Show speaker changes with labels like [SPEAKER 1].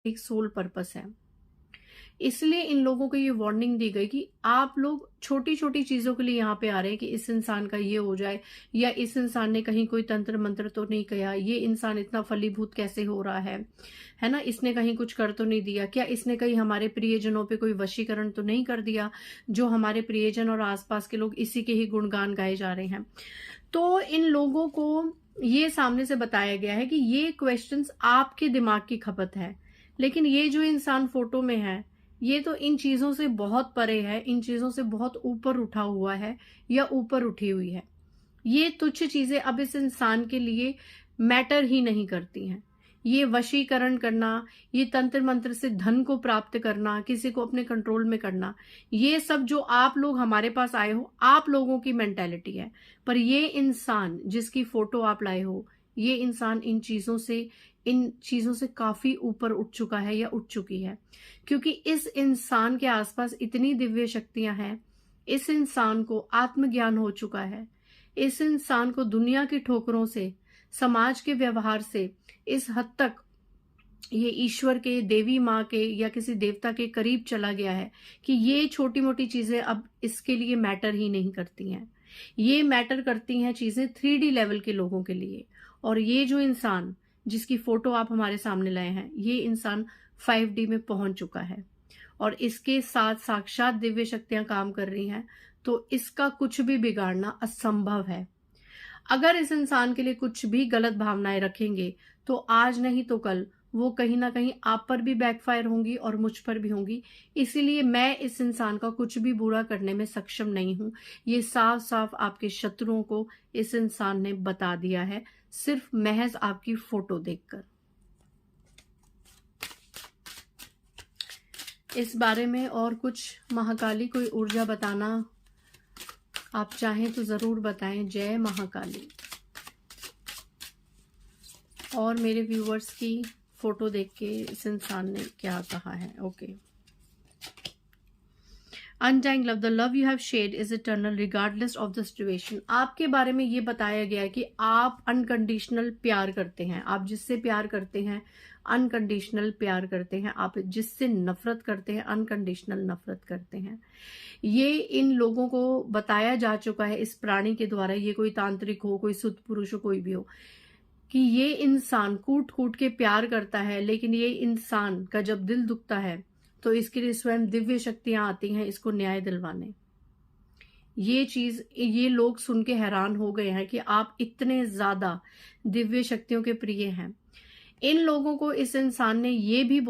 [SPEAKER 1] एक soul purpose है। इसलिए इन लोगों को ये वार्निंग दी गई कि आप लोग छोटी छोटी चीजों के लिए यहाँ पे आ रहे हैं कि इस इंसान का ये हो जाए, या इस इंसान ने कहीं कोई तंत्र मंत्र तो नहीं किया, ये इंसान इतना फलीभूत कैसे हो रहा है ना, इसने कहीं कुछ कर तो नहीं दिया, क्या इसने कहीं हमारे प्रियजनों पे कोई वशीकरण तो नहीं कर दिया, जो हमारे प्रियजन और आसपास के लोग इसी के ही गुणगान गाए जा रहे हैं। तो इन लोगों को ये सामने से बताया गया है कि ये क्वेश्चंस आपके दिमाग की खपत है, लेकिन ये जो इंसान फोटो में है ये तो इन चीजों से बहुत परे है, इन चीजों से बहुत ऊपर उठा हुआ है या ऊपर उठी हुई है। ये तुच्छ चीजें अब इस इंसान के लिए मैटर ही नहीं करती हैं। ये वशीकरण करना, ये तंत्र मंत्र से धन को प्राप्त करना, किसी को अपने कंट्रोल में करना, ये सब जो आप लोग हमारे पास आए हो, आप लोगों की मेंटेलिटी है। पर ये इंसान जिसकी फोटो आप लाए हो, ये इंसान इन चीजों से काफी ऊपर उठ चुका है या उठ चुकी है, क्योंकि इस इंसान के आसपास इतनी दिव्य शक्तियां हैं। इस इंसान को आत्मज्ञान हो चुका है। इस इंसान को दुनिया की ठोकरों से, समाज के व्यवहार से इस हद तक ये ईश्वर के, देवी माँ के या किसी देवता के करीब चला गया है कि ये छोटी मोटी चीजें अब इसके लिए मैटर ही नहीं करती हैं। ये मैटर करती हैं चीजें 3D लेवल के लोगों के लिए। और ये जो इंसान जिसकी फोटो आप हमारे सामने लाए हैं, ये इंसान 5D में पहुंच चुका है और इसके साथ साक्षात दिव्य शक्तियां काम कर रही हैं, तो इसका कुछ भी बिगाड़ना असंभव है। अगर इस इंसान के लिए कुछ भी गलत भावनाएं रखेंगे तो आज नहीं तो कल वो कहीं ना कहीं आप पर भी बैकफायर होंगी और मुझ पर भी होंगी। इसीलिए मैं इस इंसान का कुछ भी बुरा करने में सक्षम नहीं हूं। ये साफ साफ आपके शत्रुओं को इस इंसान ने बता दिया है, सिर्फ महज आपकी फोटो देखकर। इस बारे में और कुछ महाकाली कोई ऊर्जा बताना आप चाहें तो जरूर बताएं। जय महाकाली। और मेरे व्यूवर्स की फोटो देख के इस इंसान ने क्या कहा है। Okay. Untying love, the love you have shared is eternal regardless of the situation. आपके बारे में ये बताया गया है कि आप अनकंडीशनल प्यार करते हैं। आप जिससे प्यार करते हैं अनकंडीशनल प्यार करते हैं, आप जिससे नफरत करते हैं अनकंडीशनल नफरत करते हैं। ये इन लोगों को बताया जा चुका है इस प्राणी के द्वारा, ये कोई तांत्रिक हो, कोई सुध पुरुष हो, कोई भी हो, कि ये इंसान कूट कूट के प्यार करता है, लेकिन ये इंसान का जब दिल दुखता है तो इसके लिए स्वयं दिव्य शक्तियां आती हैं इसको न्याय दिलवाने। ये चीज ये लोग सुन के हैरान हो गए हैं कि आप इतने ज्यादा दिव्य शक्तियों के प्रिय हैं। इन लोगों को इस इंसान ने ये भी बोला